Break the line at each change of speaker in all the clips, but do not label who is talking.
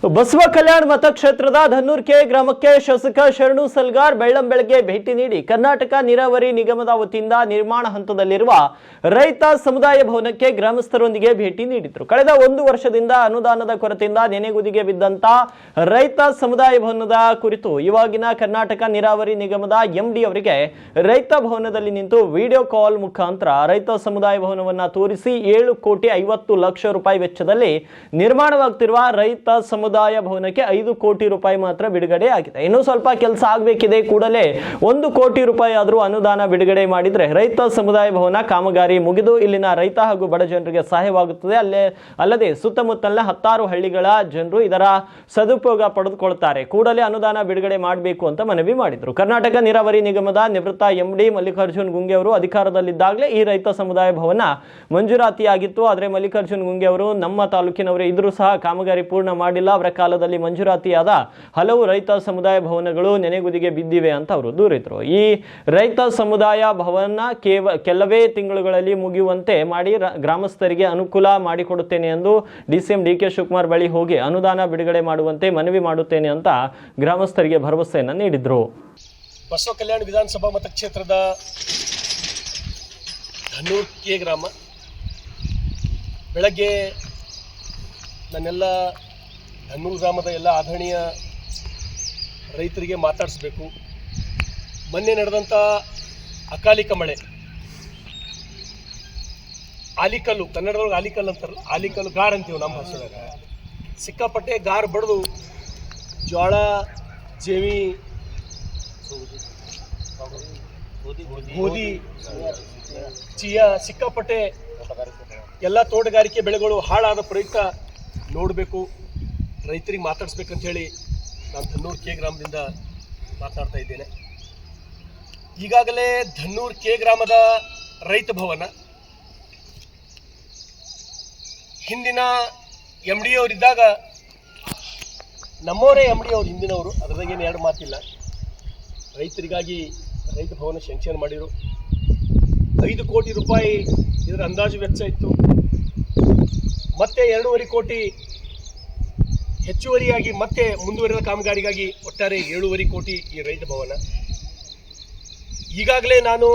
ಬಸವ ಕಲ್ಯಾಣ ಮತಕ್ಷೇತ್ರದ ಧನ್ನೂರ್ಕೆ ಗ್ರಾಮಕ್ಕೆ ಶಾಸಕ ಶರಣು ಸಲ್ಗಾರ್ ಬೆಳ್ಳಂಬೆಳಗ್ಗೆ ಭೇಟಿ ನೀಡಿ ಕರ್ನಾಟಕ ನೀರಾವರಿ ನಿಗಮದ ವತಿಯಿಂದ ನಿರ್ಮಾಣ ಹಂತದಲ್ಲಿರುವ ರೈತ ಸಮುದಾಯ ಭವನಕ್ಕೆ ಗ್ರಾಮಸ್ಥರೊಂದಿಗೆ ಭೇಟಿ ನೀಡಿದರು. ಕಳೆದ 1 ವರ್ಷದಿಂದ ಅನುದಾನದ ಕೊರತೆಯಿಂದ ನೆನೆಗುದಿಗೆ ಬಿದ್ದಂತ ರೈತ ಸಮುದಾಯ ಭವನದ ಕುರಿತು ಇವಾಗಿನ ಕರ್ನಾಟಕ ನೀರಾವರಿ ನಿಗಮದ ಎಂಡಿ ಅವರಿಗೆ ರೈತ ಭವನದಲ್ಲಿ ನಿಂತು ವಿಡಿಯೋ ಕಾಲ್ ಮುಖಾಂತರ ರೈತ ಸಮುದಾಯ ಭವನವನ್ನು ತೋರಿಸಿ 7,50,00,000 ರೂಪಾಯಿ ವೆಚ್ಚದಲ್ಲಿ ನಿರ್ಮಾಣವಾಗುತ್ತಿರುವ ರೈತ ಸಮುದಾಯ ಭವನಕ್ಕೆ 5 ಕೋಟಿ ರೂಪಾಯಿ ಮಾತ್ರ ಬಿಡುಗಡೆ ಆಗಿದೆ. ಇನ್ನೂ ಸ್ವಲ್ಪ ಕೆಲಸ ಆಗಬೇಕಿದೆ. ಕೂಡಲೇ 1 ಕೋಟಿ ರೂಪಾಯಿ ಆದರೂ ಅನುದಾನ ಬಿಡುಗಡೆ ಮಾಡಿದ್ರೆ ರೈತ ಸಮುದಾಯ ಭವನ ಕಾಮಗಾರಿ ಮುಗಿದು ಇಲ್ಲಿನ ರೈತ ಹಾಗೂ ಬಡ ಜನರಿಗೆ ಸಹಾಯವಾಗುತ್ತದೆ. ಅಲ್ಲದೆ ಸುತ್ತಮುತ್ತಲಿನ 10 ಹಳ್ಳಿಗಳ ಜನರು ಇದರ ಸದುಪಯೋಗ ಪಡೆದುಕೊಳ್ಳುತ್ತಾರೆ. ಕೂಡಲೇ ಅನುದಾನ ಬಿಡುಗಡೆ ಮಾಡಬೇಕು ಅಂತ ಮನವಿ ಮಾಡಿದರು. ಕರ್ನಾಟಕ ನೀರಾವರಿ ನಿಗಮದ ನಿವೃತ್ತ ಎಂಡಿ ಮಲ್ಲಿಕಾರ್ಜುನ್ ಗುಂಗೆ ಅವರು ಅಧಿಕಾರದಲ್ಲಿದ್ದಾಗಲೇ ಈ ರೈತ ಸಮುದಾಯ ಭವನ ಮಂಜೂರಾತಿಯಾಗಿತ್ತು. ಆದರೆ ಮಲ್ಲಿಕಾರ್ಜುನ್ ಗುಂಗೆ ಅವರು ನಮ್ಮ ತಾಲೂಕಿನವರೇ ಇದ್ರೂ ಸಹ ಕಾಮಗಾರಿ ಪೂರ್ಣ ಮಾಡಿಲ್ಲ. ಅವರ ಕಾಲದಲ್ಲಿ ಮಂಜೂರಾತಿಯಾದ ಹಲವು ರೈತ ಸಮುದಾಯ ಭವನಗಳು ನೆನೆಗುದಿಗೆ ಬಿದ್ದಿವೆ ಅಂತ ಅವರು ದೂರಿದರು. ಈ ರೈತ ಸಮುದಾಯ ಭವನ ಕೆಲವೇ ತಿಂಗಳುಗಳಲ್ಲಿ ಮುಗಿಯುವಂತೆ ಮಾಡಿ ಗ್ರಾಮಸ್ಥರಿಗೆ ಅನುಕೂಲ ಮಾಡಿಕೊಡುತ್ತೇನೆ ಎಂದು ಡಿಸಿಎಂ ಡಿಕೆ ಶಿವಕುಮಾರ್ ಬಳಿ ಹೋಗಿ ಅನುದಾನ ಬಿಡುಗಡೆ ಮಾಡುವಂತೆ ಮನವಿ ಮಾಡುತ್ತೇನೆ ಅಂತ ಗ್ರಾಮಸ್ಥರಿಗೆ ಭರವಸೆಯನ್ನು ನೀಡಿದರು.
ಬಸವ ಕಲ್ಯಾಣ ವಿಧಾನಸಭಾ ಮತಕ್ಷೇತ್ರದ ಧನ್ನೂರ್ಕೆ ಗ್ರಾಮ ಬೆಳಗ್ಗೆ ನನ್ನೆಲ್ಲ ಧನ್ನೂರು ಗ್ರಾಮದ ಎಲ್ಲ ಆದರಣೀಯ ರೈತರಿಗೆ ಮಾತಾಡಿಸ್ಬೇಕು. ಮೊನ್ನೆ ನಡೆದಂಥ ಅಕಾಲಿಕ ಮಳೆ, ಆಲಿಕಲ್ಲು, ಕನ್ನಡದೊಳಗೆ ಆಲಿಕಲ್ಲು ಅಂತಾರಲ್ಲ, ಆಲಿಕಲ್ಲು ಗಾರ್ ಅಂತೀವಿ ನಮ್ಮ ಭಾಷೆದಾಗ. ಸಿಕ್ಕಾಪಟ್ಟೆ ಗಾರ್ ಬಡಿದು ಜೋಳ, ಜೇವಿ, ಗೋಧಿ, ಚಿಯಾ ಸಿಕ್ಕಾಪಟ್ಟೆ ಎಲ್ಲ ತೋಟಗಾರಿಕೆ ಬೆಳೆಗಳು ಹಾಳಾದ ಪ್ರಯುಕ್ತ ನೋಡಬೇಕು, ರೈತರಿಗೆ ಮಾತಾಡಿಸ್ಬೇಕಂತ ಹೇಳಿ ನಾನು ಧನ್ನೂರ್ಕೆ ಗ್ರಾಮದಿಂದ ಮಾತನಾಡ್ತಾ ಇದ್ದೇನೆ. ಈಗಾಗಲೇ ಧನ್ನೂರ್ಕೆ ಗ್ರಾಮದ ರೈತ ಭವನ ಹಿಂದಿನ ಎಮ್ ಡಿ ಅವರಿದ್ದಾಗ ನಮ್ಮವರೇ ಎಮ್ ಡಿ ಅವರು ಹಿಂದಿನವರು, ಅದರಾಗೇನು ಎರಡು ಮಾತಿಲ್ಲ. ರೈತರಿಗಾಗಿ ರೈತ ಭವನ ಶಂಕ್ಷನ್ ಮಾಡಿದರು. 5 ಕೋಟಿ ರೂಪಾಯಿ ಇದರ ಅಂದಾಜು ವೆಚ್ಚ ಇತ್ತು. ಮತ್ತೆ 2.5 ಕೋಟಿ ಹೆಚ್ಚುವರಿಯಾಗಿ ಮತ್ತೆ ಮುಂದುವರಿದ ಕಾಮಗಾರಿಗಾಗಿ ಒಟ್ಟಾರೆ 7.5 ಕೋಟಿ ಈ ರೈತ ಭವನ. ಈಗಾಗಲೇ ನಾನು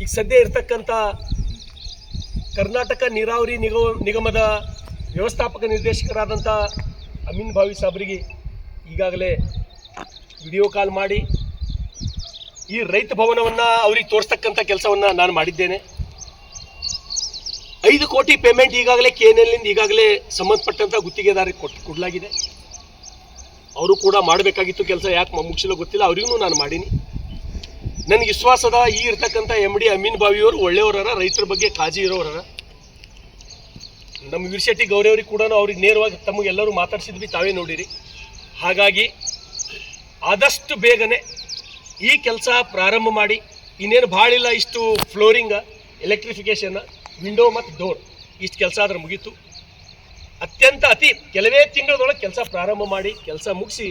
ಈಗ ಸದ್ಯ ಇರತಕ್ಕಂಥ ಕರ್ನಾಟಕ ನೀರಾವರಿ ನಿಗಮದ ವ್ಯವಸ್ಥಾಪಕ ನಿರ್ದೇಶಕರಾದಂಥ ಅಮೀನ್ ಭಾವಿ ಸಾಬ್ರಿಗೆ ಈಗಾಗಲೇ ವಿಡಿಯೋ ಕಾಲ್ ಮಾಡಿ ಈ ರೈತ ಭವನವನ್ನು ಅವ್ರಿಗೆ ತೋರಿಸ್ತಕ್ಕಂಥ ಕೆಲಸವನ್ನು ನಾನು ಮಾಡಿದ್ದೇನೆ. 5 ಕೋಟಿ ಪೇಮೆಂಟ್ ಈಗಾಗಲೇ KNLನಿಂದ ಈಗಾಗಲೇ ಸಂಬಂಧಪಟ್ಟಂಥ ಗುತ್ತಿಗೆದಾರರಿಗೆ ಕೊಡಲಾಗಿದೆ. ಅವರು ಕೂಡ ಮಾಡಬೇಕಾಗಿತ್ತು ಕೆಲಸ, ಯಾಕೆ ಮುಗಿಸಿಲ್ಲ ಗೊತ್ತಿಲ್ಲ, ಅವರಿಗೂ ನಾನು ಮಾಡೀನಿ. ನನಗೆ ವಿಶ್ವಾಸದ ಈ ಇರ್ತಕ್ಕಂಥ MD ಅಮೀನ್ ಬಾವಿಯವರು ಒಳ್ಳೆಯವರ, ರೈತರ ಬಗ್ಗೆ ಕಾಳಜಿ ಇರೋರ. ನಮ್ಮ ವೀರಶೆಟ್ಟಿ ಗೌರಿ ಅವ್ರಿಗೆ ಕೂಡ ಅವ್ರಿಗೆ ನೇರವಾಗಿ ತಮಗೆಲ್ಲರೂ ಮಾತಾಡ್ಸಿದ್ವಿ, ತಾವೇ ನೋಡಿರಿ. ಹಾಗಾಗಿ ಆದಷ್ಟು ಬೇಗನೆ ಈ ಕೆಲಸ ಪ್ರಾರಂಭ ಮಾಡಿ, ಇನ್ನೇನು ಭಾಳಿಲ್ಲ, ಇಷ್ಟು ಫ್ಲೋರಿಂಗ್, ಎಲೆಕ್ಟ್ರಿಫಿಕೇಷನ್, ವಿಂಡೋ ಮತ್ತು ಡೋರ್, ಇಷ್ಟು ಕೆಲಸ ಆದ್ರೆ ಮುಗೀತು. ಅತಿ ಕೆಲವೇ ತಿಂಗಳದೊಳಗೆ ಕೆಲಸ ಪ್ರಾರಂಭ ಮಾಡಿ ಕೆಲಸ ಮುಗಿಸಿ